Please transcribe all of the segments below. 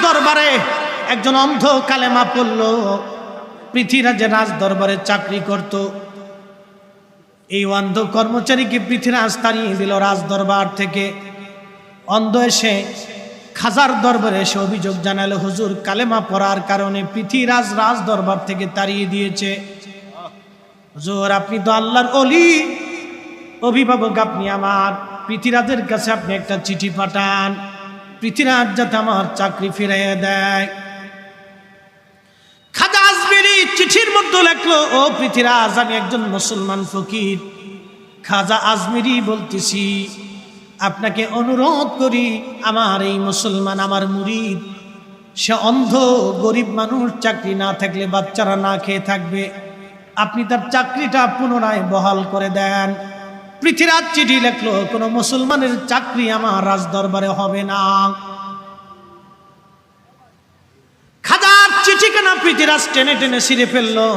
দরবারে একজন অন্ধ কালেমা পড়ল। পৃথ্বীরাজের রাজ দরবারে চাকরি করত। এই অন্ধ কর্মচারীকে পৃথ্বীরাজ তাড়িয়ে দিল রাজ দরবার থেকে। অন্ধ এসে খাজার দরবারে এসে অভিযোগ জানালো, হুজুর কালেমা পড়ার কারণে পৃথ্বীরাজ রাজ দরবার থেকে তাড়িয়ে দিয়েছে। হুজুর আপনি তো আল্লাহর ওলি, অভিভাবক আপনি আমার, পৃথ্বীরাজের কাছে আপনি একটা চিঠি পাঠান, পৃথ্বীরাজ যাতে আমার চাকরি ফিরাইয়া দেয়। খাজা আজমিরি চিঠির মধ্যে লেখলো, ও পৃথ্বীরাজ আমি একজন মুসলমান ফকির খাজা আজমিরি বলতেছি, আপনাকে অনুরোধ করি, আমার এই মুসলমান আমার মুরিদ সে অন্ধ গরিব মানুষ, চাকরি না থাকলে বাচ্চারা না খেয়ে থাকবে, আপনি তার চাকরিটা পুনরায় বহাল করে দেন। পৃথ্বীরাজ চিঠি লেখলো, কোনো মুসলমানের চাকরি আমার রাজ দরবারে হবে না। খাজার চিঠিখানা পৃথ্বীরাজ টেনে টেনে ছিঁড়ে ফেললো।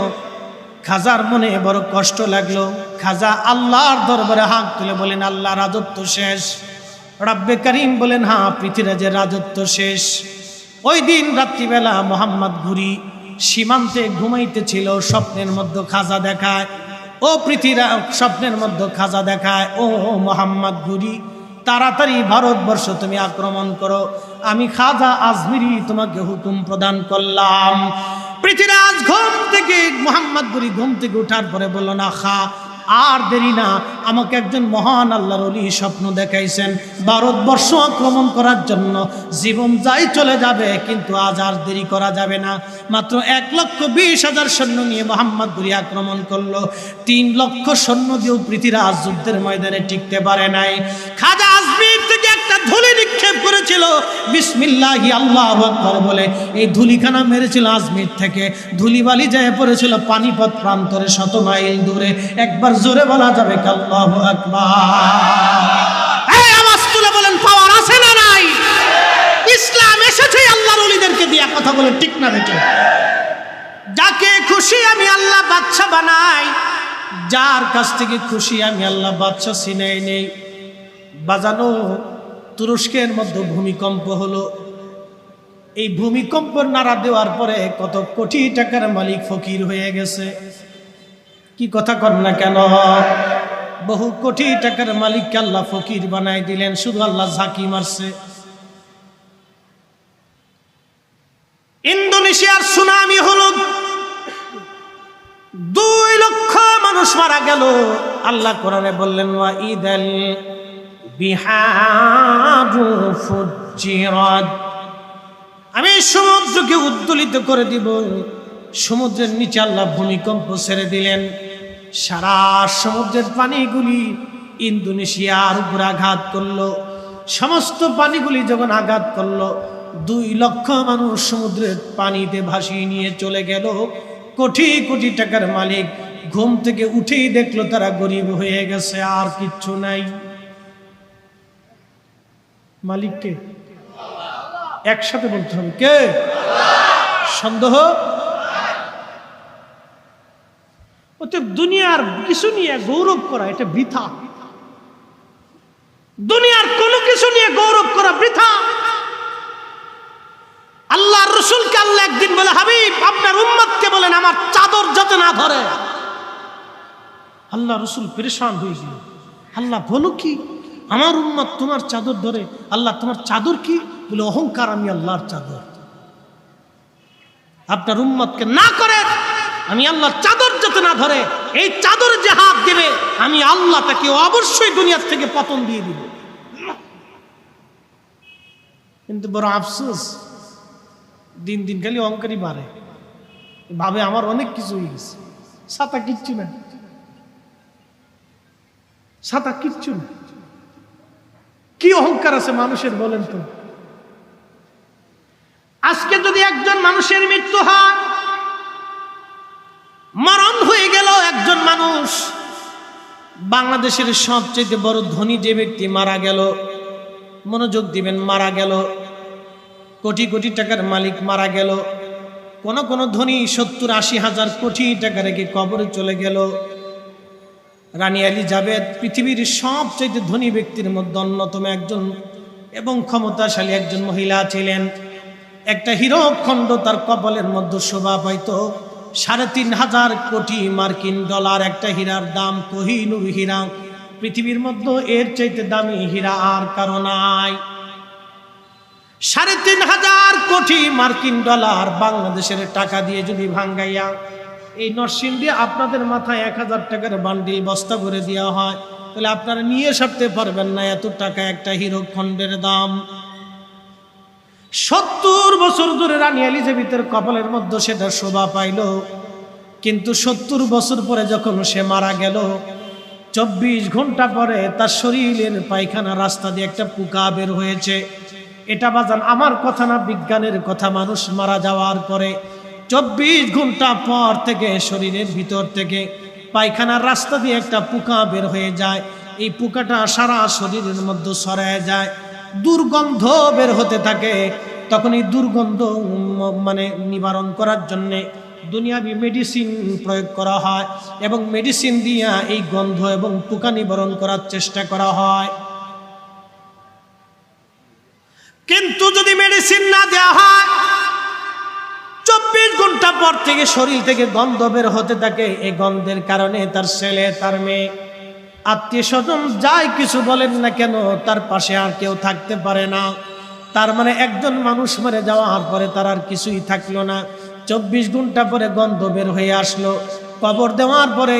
খাজার মনে বড় কষ্ট লাগলো। খাজা আল্লাহর দরবারে হাত তুলে বলেন, আল্লাহ রাজত্ব শেষ। রব্বে করিম বলেন, হ্যাঁ পৃথ্বীরাজের রাজত্ব শেষ। ওই দিন রাত্রিবেলা মোহাম্মদ ঘুরি সীমান্তে ঘুমাইতেছিল, স্বপ্নের মধ্যে খাজা দেখায়, ও পৃথ্বীরাজ স্বপ্নের মধ্যে খাজা দেখায়, ও মোহাম্মদ ঘুরি তাড়াতাড়ি ভারতবর্ষ তুমি আক্রমণ করো, আমি খাজা আজমিরি তোমাকে হুকুম প্রদান করলাম। পৃথ্বীরাজ ঘুম থেকে মোহাম্মদ ঘুরি ঘুম থেকে উঠার পরে বলল, না খা আর দেরি না, আমাকে একজন মহান আল্লাহর ওলি স্বপ্ন দেখাইছেন, ভারতবর্ষ আক্রমণ করার জন্য জীবন যাই চলে যাবে, কিন্তু আজ আর দেরি করা যাবে না। মাত্র 1,20,000 সৈন্য নিয়ে মোহাম্মদ ঘুরি আক্রমণ করলো। 3 লক্ষ সৈন্য দিয়েও পৃথ্বীরাজ যুদ্ধের ময়দানে টিকতে পারে নাই। খাজা আজমির থেকে একটা ধুলি নিক্ষেপ করেছিল, বিসমিল্লাহি আল্লাহু আকবার বলে এই ধুলিখানা মেরেছিল আজমির থেকে। ধুলিবালি যায় পড়েছিল পানিপথ প্রান্তরে 100 মাইল দূরে। একবার জোরে বলা যাবে আল্লাহু আকবার। এই আওয়াজ তুলে বলেন, পাওয়ার আছে না নাই? ইসলাম এসেছে আল্লাহর ওলিদেরকে দিয়ে, কথা বলে ঠিক না বেটে? যাকে খুশি আমি আল্লাহ বাদশা বানাই, যার কাছ থেকে খুশি আমি আল্লাহ বাদশা ছিনাই নেই। বাজানো তুরস্কের মধ্যে ভূমিকম্প হলো। এই ভূমিকম্পের নাড়া দেওয়ার পরে কত কোটি টাকার মালিক ফকির হয়ে গেছে। কি কথা কর না কেন? বহু কোটি টাকার মালিককে আল্লাহ ফকির বানাই দিলেন, শুধু আল্লাহ ঝাঁকি মারছে। ইন্দোনেশিয়ার সুনামি হলো, 2 লক্ষ মানুষ মারা গেল। আল্লাহ কোরআনে বললেন, ওয়াইদাল বিহারু ফুজ্জিরাত, আমি সমুদ্রকে উদ্দোলিত করে দিব। সমুদ্রের নিচে আল্লাহ ভূমিকম্প ছেড়ে দিলেন। সারা সমুদ্রের পানিগুলি ইন্দোনেশিয়ার উপর আঘাত করলো। সমস্ত পানিগুলি যখন আঘাত করলো, 2 লক্ষ মানুষ সমুদ্রের পানিতে ভাসিয়ে নিয়ে চলে গেল। কোটি কোটি টাকার মালিক ঘুম থেকে উঠেই দেখলো তারা গরিব হয়ে গেছে, আর কিচ্ছু নাই। মালিককে একসাথে বলতে হবে, কে? সন্দেহ? অতএব দুনিয়ার কিছু নিয়ে গৌরব করা এটা বৃথা। দুনিয়ার কোনো কিছু নিয়ে গৌরব করা বৃথা। আল্লাহর রাসূলকে আল্লাহ একদিন বলে, হাবিব আপনার উম্মতকে বলেন আমার চাদর যাতে না ধরে। আল্লাহ রাসূল পেরেশান হয়ে গেল। আল্লাহ বলো কি? আমার উম্মত তোমার চাদর ধরে? আল্লাহ তোমার চাদর কি? বলে অহংকার, আমি আল্লাহর চাদর। আপনার উম্মতকে না করে আমি আল্লাহর চাদর যাতে না ধরে, এই চাদর যে হাত দেবে আমি আল্লাহ তাকে অবশ্যই দুনিয়ার থেকে পতন দিয়ে দিব। কিন্তু বড় আফসোস, দিন দিন খালি অহংকারই বাড়ে, ভাবে আমার অনেক কিছু হয়ে গেছে। ছাতা কিচ্ছু না, ছাতা কিচ্ছু না। কি অহংকার আছে মানুষের বলেন তো? আজকে যদি একজন মানুষের মৃত্যু হয়, মরণ হয়ে গেল একজন মানুষ, বাংলাদেশের সবচেয়ে বড় ধনী যে ব্যক্তি মারা গেল, মনোযোগ দিবেন, মারা গেল, কোটি কোটি টাকার মালিক মারা গেল, কোন কোন ধনী 70-80 হাজার কোটি টাকা রেখে কবরে চলে গেল। রানী এলিজাবেথ পৃথিবীর সবচেয়ে ধনী ব্যক্তির মধ্যে অন্যতম একজন এবং ক্ষমতাশালী একজন মহিলা ছিলেন। একটা হীরক খণ্ড তার কপালের মধ্যে শোভা পাইত। ৩,৫০০ কোটি মার্কিন ডলার একটা হীরার দাম, কোহিনূর হীরা। পৃথিবীর মধ্যে এর চাইতে দামি হীরা আর কারো নাই। ৩,৫০০ কোটি মার্কিন ডলার বাংলাদেশের টাকা দিয়ে যদি ভাঙ্গাইয়া এই নরসিংদী আপনাদের মাথায় ১,০০০ টাকার বান্ডিল বস্তা করে দেওয়া হয়, তাহলে আপনারা নিয়ে সারতে পারবেন না এত টাকা একটা হীরক খণ্ডের দাম। ৭০ বছর ধরে রানী এলিজাবেথের কপালের মধ্যে সেটা শোভা পাইল, কিন্তু ৭০ বছর পরে যখন সে মারা গেল, ২৪ ঘন্টা পরে তার শরীরের পায়খানা রাস্তা দিয়ে একটা পোকা বের হয়েছে। এটা বাজান আমার কথা না, বিজ্ঞানের কথা। মানুষ মারা যাওয়ার পরে ২৪ ঘন্টা পর থেকে শরীরের ভিতর থেকে পায়খানার রাস্তা দিয়ে একটা পোকা বের হয়ে যায়। এই পোকাটা সারা শরীরের মধ্যে ছড়ায় যায়, দুর্গন্ধ বের হতে থাকে। তখন এই দুর্গন্ধ মানে নিবারণ করার জন্যে দুনিয়াবি মেডিসিন প্রয়োগ করা হয় এবং মেডিসিন দিয়া এই গন্ধ এবং পোকা নিবারণ করার চেষ্টা করা হয়। কিন্তু যদি মেডিসিন না দেওয়া হয়, ২৪ ঘন্টা পর থেকে শরীর থেকে গন্ধ বের হতে থাকে। এই গন্ধের কারণে তার ছেলে, তার মেয়ে, আত্মীয় স্বজন যাই কিছু বলেন না কেন, তার পাশে আর কেউ থাকতে পারে না। তার মানে একজন মানুষ মরে যাওয়ার পরে তার আর কিছুই থাকলো না। ২৪ ঘন্টা পরে গন্ধ বের হয়ে আসলো। কবর দেওয়ার পরে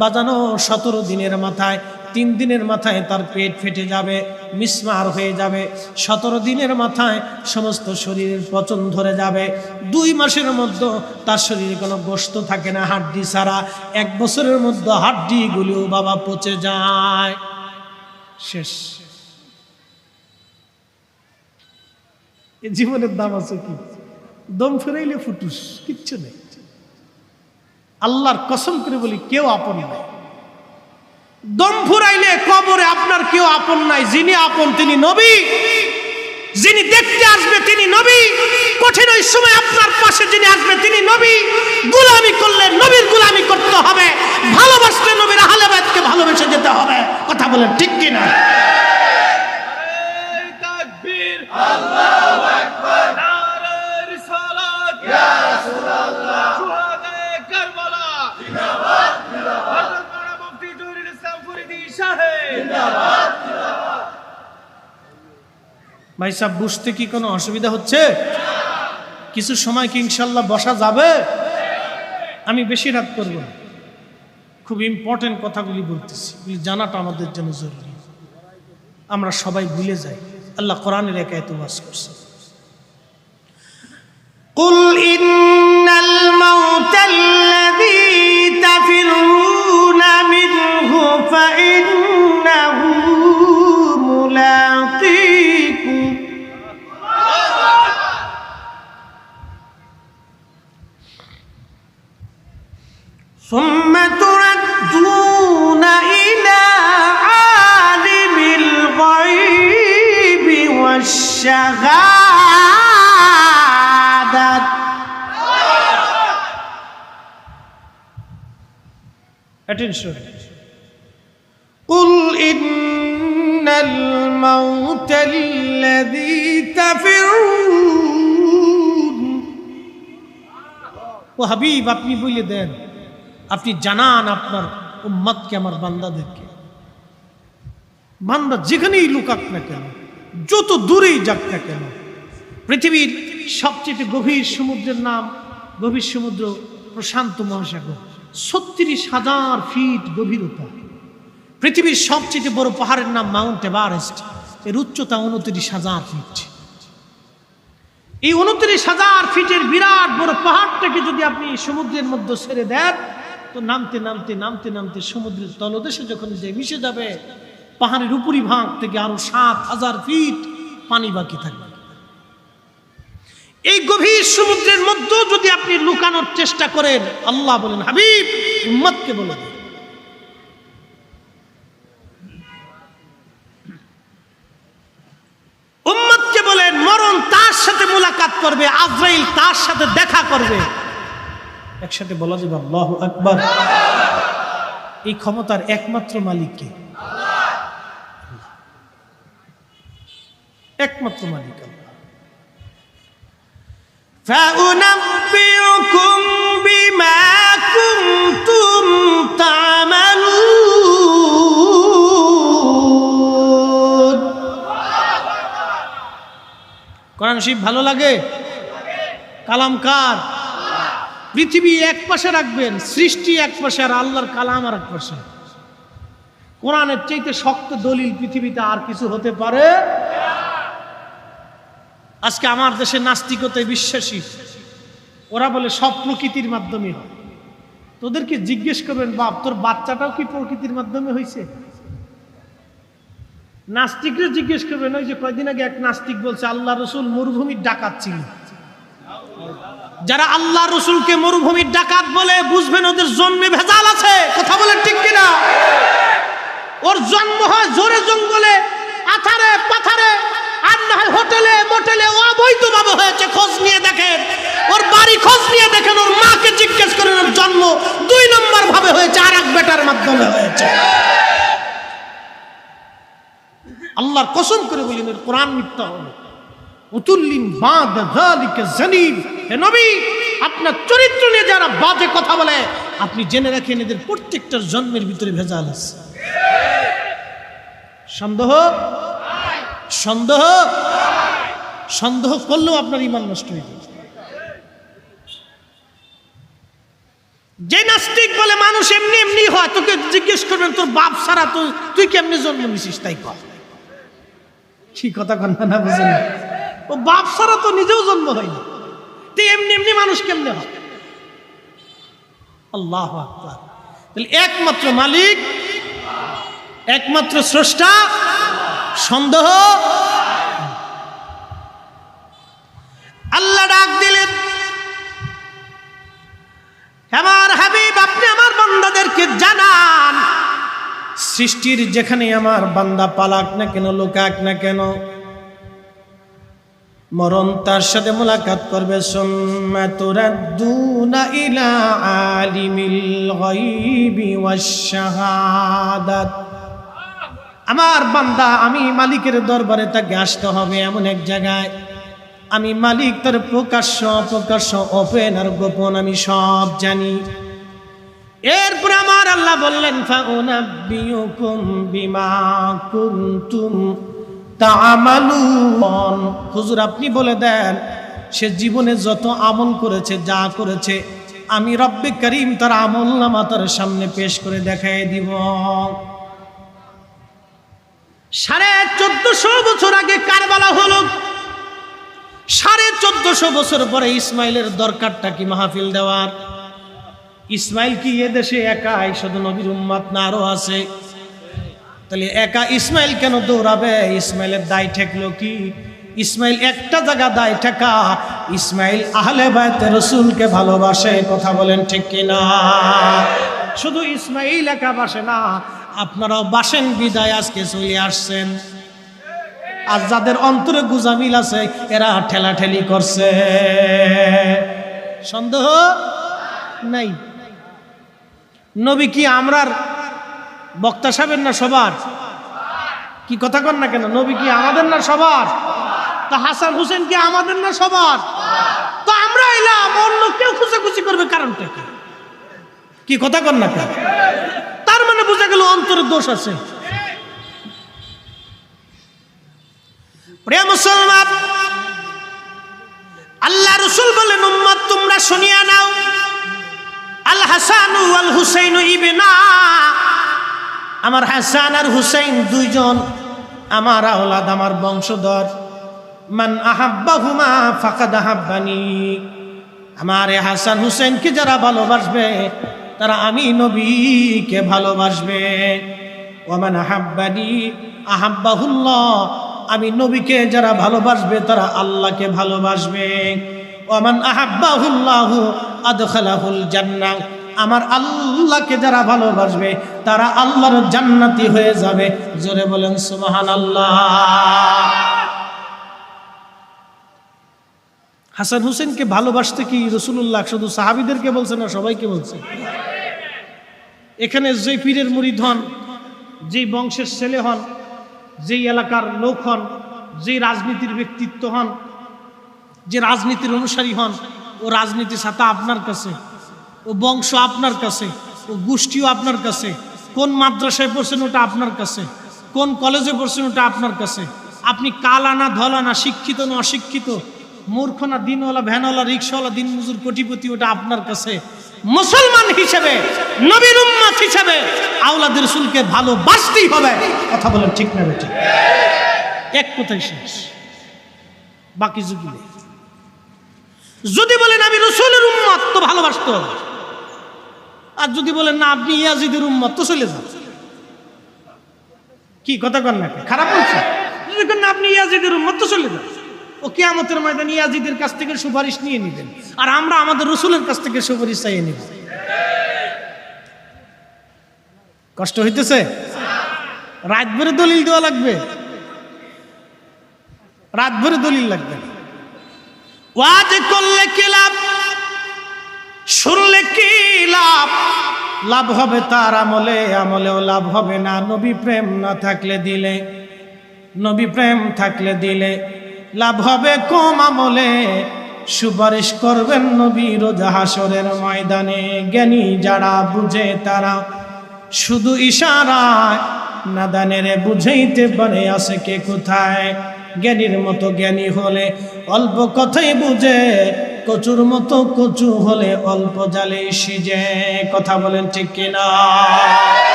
বাজানো ১৭ দিনের মাথায়, ৩ দিনের মাথায় তার পেট ফেটে যাবে, মিসমার হয়ে যাবে। ১৭ দিনের মাথায় সমস্ত শরীরের পচন ধরে যাবে। ২ মাসের মধ্যে তার শরীরে কোনো গোশত থাকে না, হাড্ডি ছাড়া। ১ বছরের মধ্যে হাড্ডিগুলিও বাবা পচে যায়, শেষ। এ জীবনের দাম আছে কি? দম ফেরাইলে ফুটুস, কিচ্ছু নেই। আল্লাহর কসম করে বলি, কেউ আপন নাই। দম ফুরাইলে কবরে আপনার কেউ আপন নাই। যিনি আপন তিনি নবী, যিনি দেখতে আসবে তিনি নবী, কঠিন ওই সময় আপনার পাশে যিনি আসবে তিনি নবী। গোলামি করলে নবীর গোলামি করতে হবে, ভালোবাসলে নবীর আহলে বাইতকে ভালোবেসে যেতে হবে। কথা বলেন ঠিক কিনা? তাকবীর, আল্লাহু আকবার, নারে রিসালাত, ইয়া রাসূলুল্লাহ, শুহাদায়ে কারবালা, জিন্দাবাদ জিন্দাবাদ, মুফতি জহুরুল ইসলাম ফরিদি সাহেব, জিন্দাবাদ জিন্দাবাদ। ভাই সাহেব, বুঝতে কি কোনো অসুবিধা হচ্ছে? কিছু সময় কি ইনশাআল্লাহ বসা যাবে? আমি বেশি রাত করব না, খুব ইম্পর্টেন্ট কথাগুলি বলতেছি, জানাটা আমাদের জন্য জরুরি। আমরা সবাই ভুলে যাই। আল্লাহ কোরআনের এক আয়াতে ওয়াজ করছে, কুল ইন্নাল মাউতাল্লাযী তাফিরুনা মিনহু ফাইন্নাহু মুলাকীকুম সুম্মা তুরাদ্দুনা ইলা আলিমিল গায়বি ওয়াশ-শাহাদাত। Attention. قل إن الموت الذي تفرون। ও হাবিব, আপনি বলে দেন, আপনি জানান আপনার উম্মতকে, আমার বান্দাদেরকে, বান্দা যেখানেই লুকাক না কেন, যত দূরেই যাক না কেন, পৃথিবীর সবচেয়ে গভীর সমুদ্রের নাম গভীর সমুদ্র, প্রশান্ত মহাসাগর, ৩৬,০০০ ফিট গভীরতা। পৃথিবীর সবচেয়ে বড় পাহাড়ের নাম মাউন্ট এভারেস্ট, এর উচ্চতা ২৯,০০০ ফিট। এই ২৯,০০০ ফিটের বিরাট বড় পাহাড়টাকে যদি আপনি সমুদ্রের মধ্যে ছেড়ে দেন, তো নামতে নামতে নামতে নামতে সমুদ্রের তলদেশে যখন যে মিশে যাবে, পাহাড়ের উপরিভাগ থেকে আরো ৭,০০০ ফিট পানি বাকি থাকবে। এই গভীর সমুদ্রের মধ্যে যদি আপনি লুকানোর চেষ্টা করেন, আল্লাহ বলেন, হাবিব উম্মতকে বলে দেন, উম্মতকে বলেন, মরণ তার সাথে মুলাকাত করবে, আজরাইল তার সাথে দেখা করবে। একসাথে বলা যাবে আল্লাহু আকবার। এই ক্ষমতার একমাত্র মালিক কে? একমাত্র মালিক আল্লাহ। فأنبئكم بما كنتم تعملون কোরআন শরীফ ভালো লাগে? কালাম কার? পৃথিবী এক পাশে রাখবেন, সৃষ্টি এক পাশে আর আল্লাহর কালাম আর এক পাশে। কোরআনের চাইতে শক্ত দলিল পৃথিবীতে আর কিছু হতে পারে? আজকে আমার দেশে নাস্তিকতায় বিশ্বাসী, ওরা বলে সব প্রকৃতির মাধ্যমে হয়। তোদেরকে জিজ্ঞেস করবেন, বাপ তোর বাচ্চাটাও কি প্রকৃতির মাধ্যমে হয়েছে? নাস্তিকরা জিজ্ঞেস করবেন, ওই যে কয়দিন আগে এক নাস্তিক বলছে আল্লাহ রসুল মরুভূমির ডাকাত ছিল। যারা আল্লাহ রসুলকে মরুভূমির ডাকাত বলে, বুঝবেন ওদের জন্মে ভেজাল আছে। কথা বলেন ঠিক কিনা? ওর জন্ম হয় জোরে জঙ্গলে, আথারে পাথারে, আর না হয় হোটেলে মোটেলে, অবৈধভাবে হয়েছে। খোঁজ নিয়ে দেখেন ওর বাড়ি, খোঁজ নিয়ে দেখেন ওর মাকে জিজ্ঞেস করেন, ওর জন্ম 2 নম্বর ভাবে হয়েছে, আর এক বেটার মাধ্যমে হয়েছে। আল্লাহর কসম করে বলেন এর কোরআন মিথ্যা হবে। উতুল্লিন বাদ যালিকা জানিব। হে নবী, আপনার চরিত্র নিয়ে যারা বাজে কথা বলে, আপনি জেনে রাখেন এদের প্রত্যেকটার জন্মের ভিতরে ভেজাল আছে। সন্দেহ সন্দেহ সন্দেহ করলেও আপনার ঈমান নষ্ট হয়ে যাবে। যে নাস্তিক বলে মানুষ এমনি এমনি হয়, তোকে জিজ্ঞেস করবেন তোর বাপ ছাড়া তুই কেমনে জন্ম নিছিস, তাই কর। কি কথা কন্যা না বুঝেন? ও বাপ ছাড়া তো নিজেও জন্ম হয়নি, তুই এমনি এমনি মানুষ কেমনে হয়? আল্লাহু আকবার। তাহলে একমাত্র মালিক, একমাত্র স্রষ্টা, সন্দেহ। আল্লাহ ডাক দিলেন, আমার হাবিব আপনি আমার বান্দাদেরকে জানান, সৃষ্টির যেখানে আমার বান্দা পালাক না কেন, লুকাক না কেন, মরণ তার সাথে মোলাকাত করবে। সুম্মা তুরাদ্দুনা ইলা আলিমিল গায়বি ওয়াশ শাহাদাত। আমার বান্দা, আমি মালিকের দরবারে তাকে আসতে হবে এমন এক জায়গায়, আমি মালিক তার প্রকাশ্য অপ্রকাশ্য, ওপেন আর গোপন আমি সব জানি। এরপর আমার আল্লাহ বললেন, ফাউনাব্বিউকুম বিমা কুনতুম তা'মালুন। হুজুর আপনি বলে দেন, সে জীবনে যত আমল করেছে, যা করেছে, আমি রব্বে করিম তার আমলনামা তার সামনে পেশ করে দেখাই দিব। 1450 বছর আগে কারবালা হলো, 1450 বছর পরে ইসমাইলের দরকারটা কি মাহফিল দেওয়ার? ইসমাইল কি এ দেশে একাই শুধু নবীর উম্মত না, আরো আছে? তাহলে একা ইসমাইল কেন দৌড়াবে? ইসমাইলের দায় ঠেকলো কি? ইসমাইল একটা জায়গা দায় ঠেকা, ইসমাইল আহলে বাইতে রাসূলকে ভালোবাসে। কথা বলেন ঠিক কিনা? শুধু ইসমাইল একা বাসে না, আপনারাও বাসেন বিদায় আজকে চলে আসছেন। আর যাদের অন্তরে গুজামিল আছে, এরা ঠেলাঠেলি করছে। সন্দেহ নাই। নবী কি আমরার বক্তা সাহেবের না সবার? কি কথা কন না কেন? নবী কি আমাদের না সবার? তা হাসান হুসেন কি আমাদের না সবার? তো আমরা এলাম, অন্য কেউ খুঁজে করবে, কারণটা কি? কি কথা কন না কেন? তার মানে বোঝা গেল অন্তরে দোষ আছে। প্রিয় মুসলমান, আল্লাহ রাসূল বলেন, উম্মত তোমরা শুনিয়া নাও, আল হাসান ওয়াল হুসাইন ইবনা, আমার হাসান আর হুসাইন দুইজন আমার আওলাদ, আমার বংশধর। মান আহাব্বাহুমা ফাকাদ আহাব্বানি, আমার হাসান হুসাইনকে যারা ভালোবাসবে, তারা আমি নবীকে ভালোবাসবে। ওমান আহাব্বানি আহাব্বাহুল্লাহ, আমি নবীকে যারা ভালোবাসবে, তারা আল্লাহকে ভালোবাসবে। ওমান আহাব্বাহুল্লাহু আদখালাহুল জান্নাহ, আমার আল্লাহকে যারা ভালোবাসবে, তারা আল্লাহর জান্নাতি হয়ে যাবে। জোরে বলেন সুবহানাল্লাহ। হাসান হুসেনকে ভালোবাসতে কি রাসূলুল্লাহ শুধু সাহাবীদেরকে বলছে না, সবাইকে বলছে? এখানে যে পীরের মুরিদ হন, যেই বংশের ছেলে হন, যেই এলাকার লোক হন, যেই রাজনীতির ব্যক্তিত্ব হন, যে রাজনীতির অনুসারী হন, ও রাজনীতির সাথে আপনার কাছে, ও বংশ আপনার কাছে, ও গোষ্ঠীও আপনার কাছে, কোন মাদ্রাসায় পড়ছেন ওটা আপনার কাছে, কোন কলেজে পড়ছেন ওটা আপনার কাছে, আপনি কালা না ধলা না, শিক্ষিত না অশিক্ষিত, মূর্খ না দিনওয়ালা ভ্যানওয়ালা রিক্সাওয়ালা দিনমজুর কোটিপতি, ওটা আপনার কাছে। মুসলমান হিসেবে, নবীর উম্মত হিসেবে আওলাদ রাসূলকে ভালোবাসতেই হবে। কথা বলেন ঠিক না বেঠিক? এক কথাই শেষ, বাকি যুগি নেই। যদি বলেন আমি রাসূলের উম্মত, তো ভালোবাসতে হবে। আর যদি বলেন না আপনি ইয়াজিদের উম্মত, তো চলে যান। কি কথা কন না? খারাপ বলছে? যদি কন না আপনি ইয়াজিদের উম্মত, তো চলে যান। ও কিয়ামতের ময়দানে ইয়াজিদের কাছ থেকে সুপারিশ নিয়ে নেবেন, আর আমরা আমাদের রাসূলের কাছ থেকে সুপারিশ চাইয়ে নিব। কষ্ট হইতেছে? রাত ভরে দলিল দেওয়া লাগবে, রাত ভরে দলিল লাগবে। ওয়াজ করলে কি লাভ, শুনলে কি লাভ? লাভ হবে তার আমলে, আমলেও লাভ হবে না নবী প্রেম না থাকলে দিলে। নবী প্রেম থাকলে দিলে লাভ হবে কম আমলে। সুপারিশ করবেন নবী রোজ হাসরের ময়দানে। জ্ঞানী যারা বুঝে তারা শুধু ইশারায়, নাদানেরে বুঝাইতে পারে আছে কে কোথায়। জ্ঞানীর মতো জ্ঞানী হলে অল্প কথাই বুঝে, কচুর মতো কচু হলে অল্প জালে সিজে। কথা বলেন ঠিক কিনা?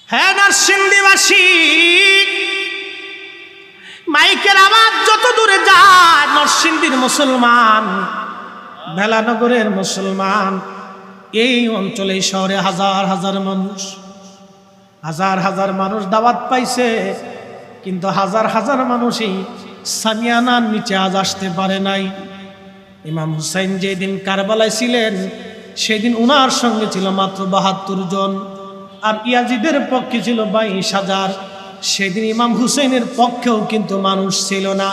হ্যাঁ নরসিংদীবাসী, মাইকের আওয়াজ যত দূরে যায়, নরসিংদীর মুসলমান, ভেলানগরের মুসলমান, এই অঞ্চলে শহরে হাজার হাজার মানুষ, হাজার হাজার মানুষ দাওয়াত পাইছে, কিন্তু হাজার হাজার মানুষই সামিয়ানার নিচে আজ আসতে পারে নাই। ইমাম হুসাইন যেদিন কারবালায় ছিলেন, সেদিন উনার সঙ্গে ছিল মাত্র ৭২ জন, আর ইয়াজিদের পক্ষে ছিল ২২,০০০। সেদিন ইমাম হুসাইনের পক্ষেও কিন্তু মানুষ ছিল না।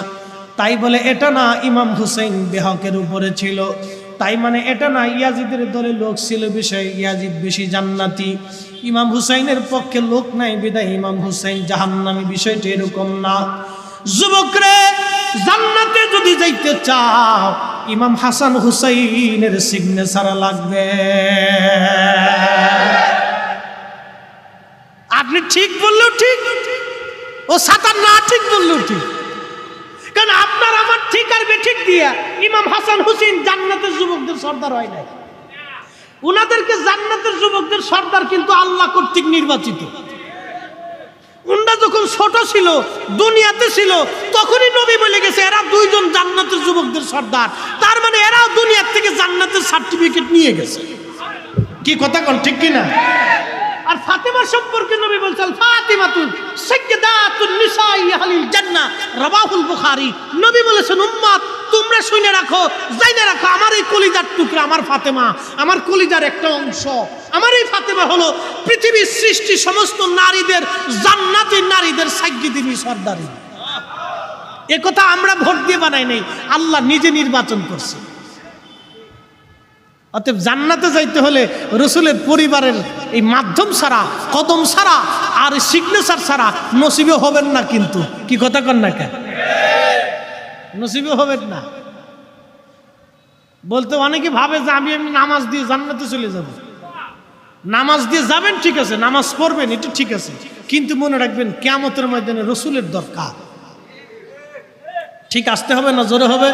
তাই বলে এটা না ইমাম হুসাইন বেহকের উপরে ছিল, তাই মানে এটা না ইয়াজিদের দলে লোক ছিল বিষয় ইয়াজিদ বেশি জান্নাতি, ইমাম হুসাইনের পক্ষে লোক নাই বিদায় ইমাম হুসাইন জাহান্নামী, বিষয়টা এরকম না। যুবকরে, জান্নাতে যদি যাইতে চাও, ইমাম হাসান হুসাইনের সিগনেচার লাগবে। আপনি ঠিক বললেও ঠিক, ও সাতার না ঠিক বললেও ঠিক, কারণ আপনার আমার ঠিক আর বেঠিক দিয়া ইমাম হাসান হুসাইন জান্নাতের যুবকদের সর্দার হয় নাই। উনাদেরকে জান্নাতের যুবকদের সর্দার কিন্তু আল্লাহ কর্তৃক নির্বাচিত। উনরা যখন ছোট ছিল, দুনিয়াতে ছিল, তখনই নবী বলে গেছে এরা 2 জন জান্নাতের যুবকদের সর্দার। তার মানে এরাও দুনিয়ার থেকে জান্নাতের সার্টিফিকেট নিয়ে গেছে। কি কথা কোন ঠিক কিনা? আর ফাতেমা সম্পর্কে নবী বলছেন ফাতিমাতুন সাইয়্যিদাতুন নিসাই আহলিল জান্নাহ, রাওয়াহুল বুখারী। নবী বলেছেন উম্মত তোমরা শুনে রাখো, জাইনা রাখো, আমার এই কলিজার টুকরা, আমার ফাতেমা, আমার কলিজার একটা অংশ, আমার এই ফাতেমা হলো পৃথিবীর সৃষ্টি সমস্ত নারীদের, জান্নাতি নারীদের সাইয়্যিদিনী সর্দারি। এ কথা আমরা ভোট দিয়ে বানাই নাই, আল্লাহ নিজে নির্বাচন করছে। অতএব জান্নাতে যাইতে হলে রাসূলের পরিবারের এই মাধ্যম ছাড়া, কদম ছাড়া আর সিগনেচার ছাড়া নসিবে হবেন না। কিন্তু কি কথা কন না কেন? নসিবে হবেন না। বলতে অনেকে ভাবে যে আমি নামাজ দিয়ে জান্নাতে চলে যাব। নামাজ দিয়ে যাবেন ঠিক আছে, নামাজ পড়বেন এটা ঠিক আছে, কিন্তু মনে রাখবেন কিয়ামতের ময়দানে রাসূলের দরকার। ঠিক আসতে হবে না জোরে হবে?